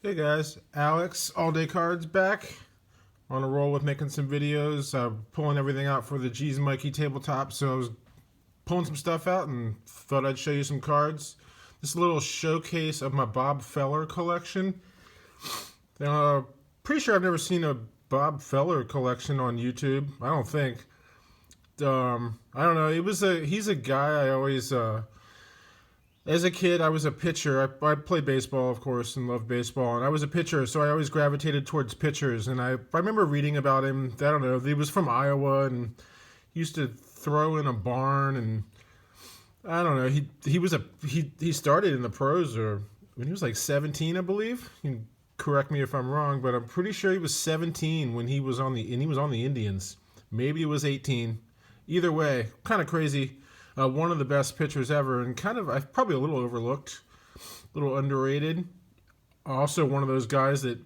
Hey guys, Alex, All Day Cards back on a roll with making some videos, pulling everything out for the G's Mikey tabletop. So I was pulling some stuff out and thought I'd show you some cards. This little showcase of my Bob Feller collection. Pretty sure I've never seen a Bob Feller collection on YouTube. I don't think. I don't know. He's a guy I always as a kid, I was a pitcher. I played baseball, of course, and loved baseball. And I was a pitcher, so I always gravitated towards pitchers. And I remember reading about him. I don't know. He was from Iowa and he used to throw in a barn. And I don't know. He started in the pros or when he was like 17, I believe. You can correct me if I'm wrong, but I'm pretty sure he was 17 when he was on the Indians. Maybe it was 18. Either way, kind of crazy. One of the best pitchers ever, and probably a little overlooked, a little underrated. Also, one of those guys that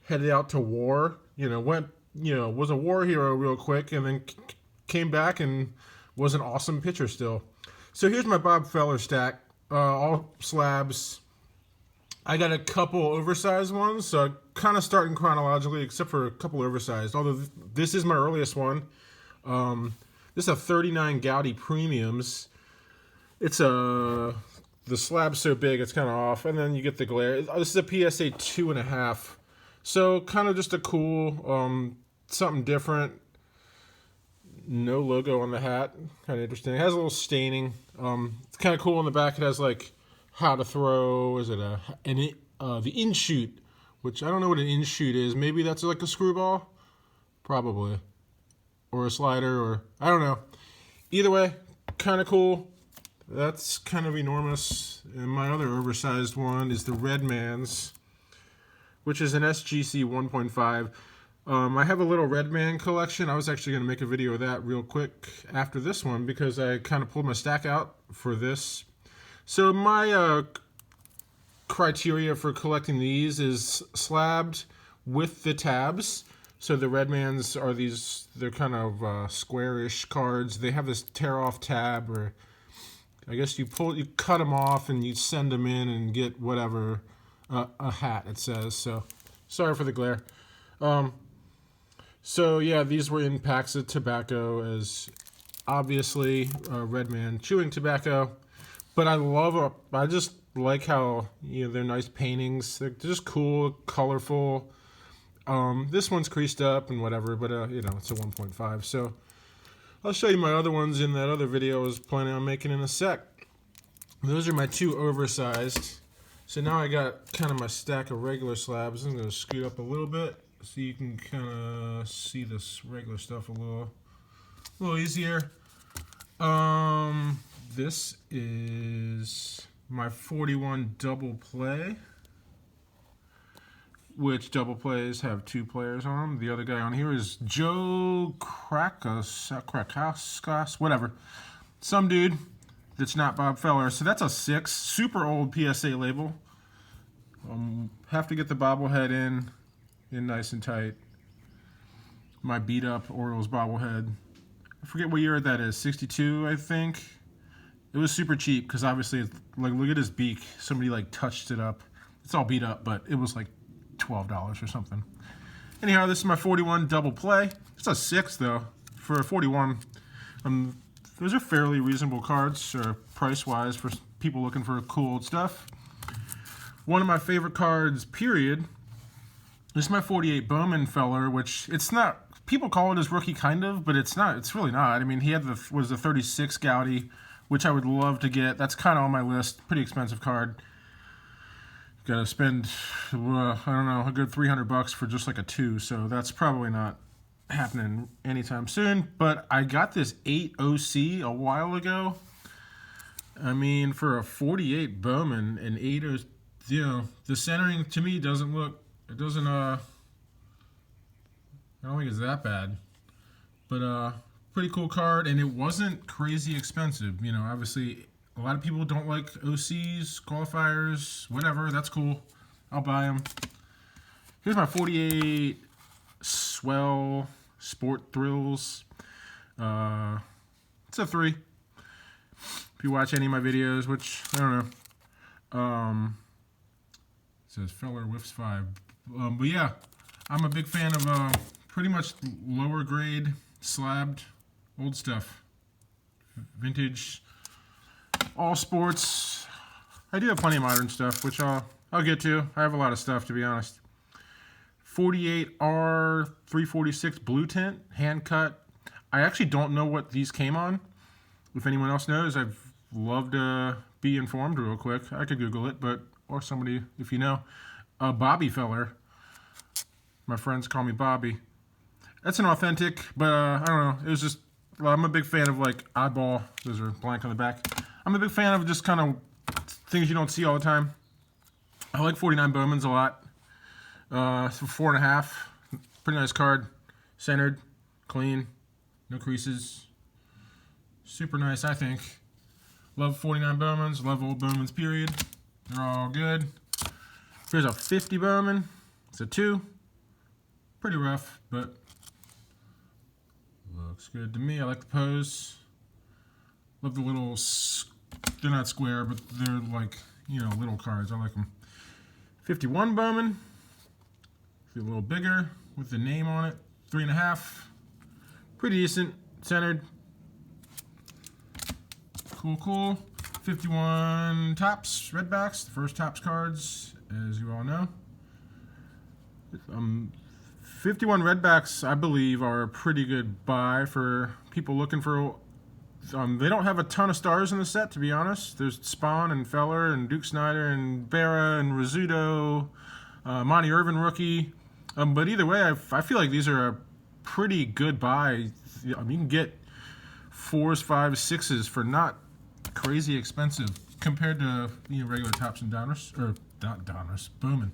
headed out to war. Was a war hero real quick, and then came back and was an awesome pitcher still. So here's my Bob Feller stack, all slabs. I got a couple oversized ones, so kind of starting chronologically, except for a couple oversized. Although this is my earliest one. This is a 39 Gaudi Premiums. The slab's so big it's kind of off, and then you get the glare. This is a PSA 2.5. So kind of just a cool, something different. No logo on the hat, kind of interesting. It has a little staining. It's kind of cool on the back. It has like how to throw. Is it the in shoot, which I don't know what an in shoot is. Maybe that's like a screwball, probably. Or a slider, or I don't know. Either way, kind of cool. That's kind of enormous. And my other oversized one is the Redman's, which is an SGC 1.5. I have a little Redman collection. I was actually going to make a video of that real quick after this one because I kind of pulled my stack out for this. So my criteria for collecting these is slabbed with the tabs. So the Redmans are they're kind of squarish cards. They have this tear-off tab, or I guess you cut them off and you send them in and get whatever, a hat it says. So sorry for the glare. So yeah, these were in packs of tobacco as obviously Redman chewing tobacco. But I just like how, they're nice paintings. They're just cool, colorful. This one's creased up and whatever, but it's a 1.5. So I'll show you my other ones in that other video I was planning on making in a sec. Those are my two oversized. So now I got kind of my stack of regular slabs. I'm going to scoot up a little bit so you can kind of see this regular stuff a little easier. This is my 41 double play, which double plays have two players on them. The other guy on here is Joe Krakaskas, whatever. Some dude that's not Bob Feller. So that's a 6. Super old PSA label. Have to get the bobblehead in nice and tight. My beat up Orioles bobblehead. I forget what year that is. 62, I think. It was super cheap because obviously, look at his beak. Somebody touched it up. It's all beat up, but it was like $12 or something. Anyhow, this is my 41 double play. It's a 6 though for a 41. Those are fairly reasonable cards, or price-wise, for people looking for cool old stuff. One of my favorite cards, period. This is my 48 Bowman Feller, which it's not. People call it his rookie, kind of, but it's not. It's really not. I mean, he was the 36 Gaudi, which I would love to get. That's kind of on my list. Pretty expensive card. Got to spend, I don't know, a good $300 for just like a 2, so that's probably not happening anytime soon. But I got this 8 OC a while ago. I mean, for a 48 Bowman and 8 OC, the centering to me doesn't look, I don't think it's that bad. But pretty cool card, and it wasn't crazy expensive. Obviously, a lot of people don't like OCs, qualifiers, whatever. That's cool. I'll buy them. Here's my 48 Swell Sport Thrills. It's a 3. If you watch any of my videos, which I don't know. says Feller Whiffs 5. But yeah, I'm a big fan of pretty much lower grade, slabbed, old stuff. Vintage, all sports. I do have plenty of modern stuff, which I'll get to. I have a lot of stuff, to be honest. 48R 346 blue tint, hand cut. I actually don't know what these came on. If anyone else knows, I'd love to be informed real quick. I could Google it, but or somebody if you know. Bobby Feller. My friends call me Bobby. That's an authentic, but I don't know. It was just, well, I'm a big fan of like oddball. Those are blank on the back. I'm a big fan of just kind of things you don't see all the time. I like 49 Bowmans a lot. For 4.5. Pretty nice card. Centered, clean, no creases. Super nice, I think. Love 49 Bowmans. Love old Bowmans, period. They're all good. Here's a 50 Bowman. It's a 2. Pretty rough, but looks good to me. I like the pose. Love the little, they're not square, but they're like, you know, little cards. I like them. 51 Bowman. A little bigger with the name on it. 3.5. Pretty decent. Centered. Cool, cool. 51 Topps Redbacks. The first Topps cards, as you all know. 51 Redbacks, I believe, are a pretty good buy for people looking for... they don't have a ton of stars in the set, to be honest. There's Spawn and Feller and Duke Snyder and Berra and Rizzuto, Monty Irvin rookie. But either way, I feel like these are a pretty good buy. You can get 4s, 5s, 6s for not crazy expensive compared to, you know, regular Topps and Donruss, or not Donruss, Bowman.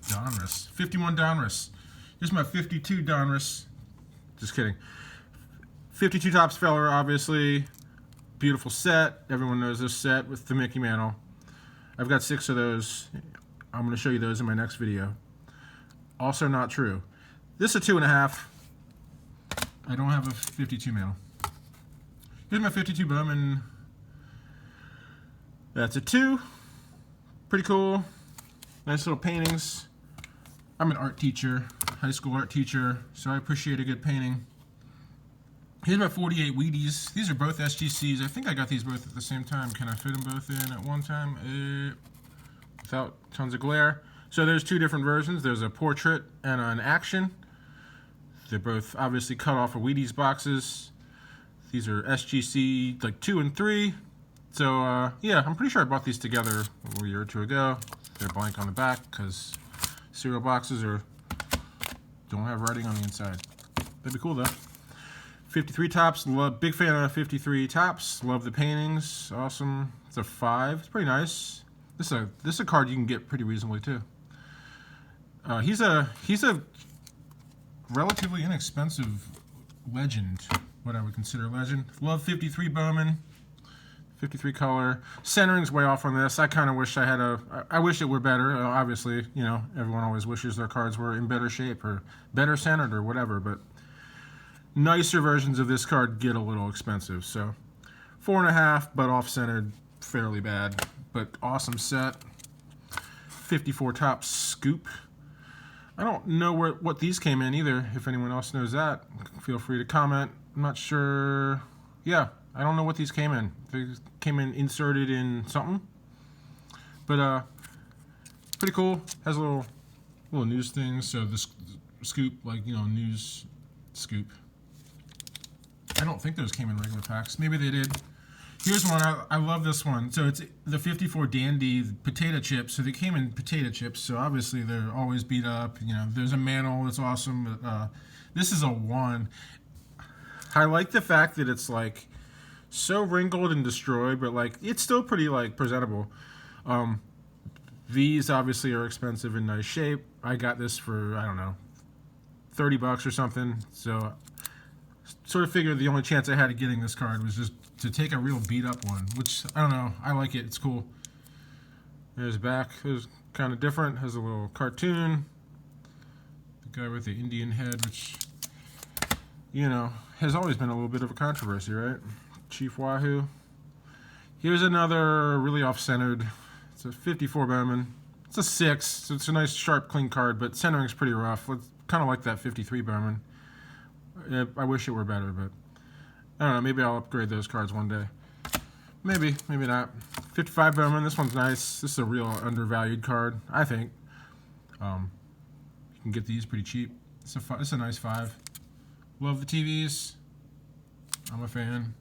Donruss. 51 Donruss. Here's my 52 Donruss. Just kidding. 52 Topps Feller, obviously. Beautiful set. Everyone knows this set with the Mickey Mantle. I've got 6 of those. I'm going to show you those in my next video. Also not true. This is a 2.5. I don't have a 52 Mantle. Here's my 52 Bowman. That's a 2. Pretty cool. Nice little paintings. I'm an art teacher, high school art teacher, so I appreciate a good painting. Here's my 48 Wheaties. These are both SGCs. I think I got these both at the same time. Can I fit them both in at one time? Without tons of glare. So there's 2 different versions. There's a portrait and an action. They're both obviously cut off of Wheaties boxes. These are SGC like 2 and 3. So yeah, I'm pretty sure I bought these together a year or 2 ago. They're blank on the back because cereal boxes don't have writing on the inside. That'd be cool though. 53 Topps. Big fan of 53 Topps. Love the paintings. Awesome. It's a 5. It's pretty nice. This is a card you can get pretty reasonably too. He's a relatively inexpensive legend, what I would consider legend. Love 53 Bowman. 53 color. Centering's way off on this. I kind of wish I had I wish it were better. Obviously, you know, everyone always wishes their cards were in better shape or better centered or whatever, but nicer versions of this card get a little expensive. So 4.5, but off-centered, fairly bad, but awesome set. 54 Topps Scoop. I don't know what these came in either. If anyone else knows that, feel free to comment. I'm not sure. Yeah, I don't know what these came in. They came in inserted in something. But pretty cool. Has a little news things. So this scoop, like, you know, news scoop. I don't think those came in regular packs. Maybe they did. Here's one. I love this one. So it's the 54 Dandy potato chips. So they came in potato chips. So obviously they're always beat up. You know, there's a mantle that's awesome. But, this is a 1. I like the fact that it's like so wrinkled and destroyed, but like it's still pretty like presentable. These obviously are expensive in nice shape. I got this for, I don't know, $30 or something. So sort of figured the only chance I had of getting this card was just to take a real beat up one, which I don't know. I like it. It's cool. There's back. It's kind of different. Has a little cartoon. The guy with the Indian head, which, you know, has always been a little bit of a controversy, right? Chief Wahoo. Here's another really off-centered. It's a 54 Bowman. It's a 6, so it's a nice, sharp, clean card, but centering's pretty rough. It's kind of like that 53 Bowman. I wish it were better, but I don't know. Maybe I'll upgrade those cards one day. Maybe, maybe not. 55 Bowman. This one's nice. This is a real undervalued card, I think. You can get these pretty cheap. It's a nice 5. Love the TVs. I'm a fan.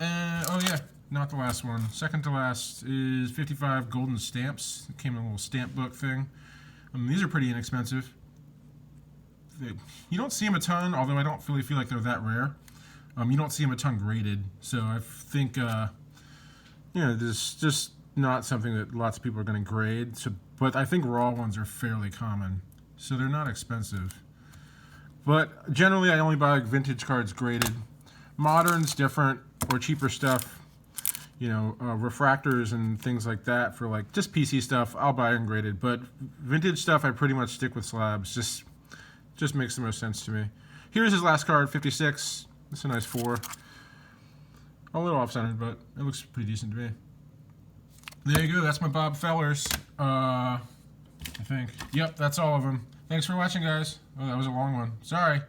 Oh yeah, not the last one. Second to last is 55 Golden Stamps. It came in a little stamp book thing. These are pretty inexpensive. You don't see them a ton, although I don't really feel like they're that rare. You don't see them a ton graded, so I think there's just not something that lots of people are going to grade. So, but I think raw ones are fairly common, so they're not expensive. But generally, I only buy like vintage cards graded. Modern's different, or cheaper stuff. Refractors and things like that for like just PC stuff, I'll buy ungraded. But vintage stuff, I pretty much stick with slabs. Just makes the most sense to me. Here's his last card, 56. It's a nice 4. A little off-centered, but it looks pretty decent to me. There you go. That's my Bob Fellers. I think. Yep, that's all of them. Thanks for watching, guys. Oh, that was a long one. Sorry.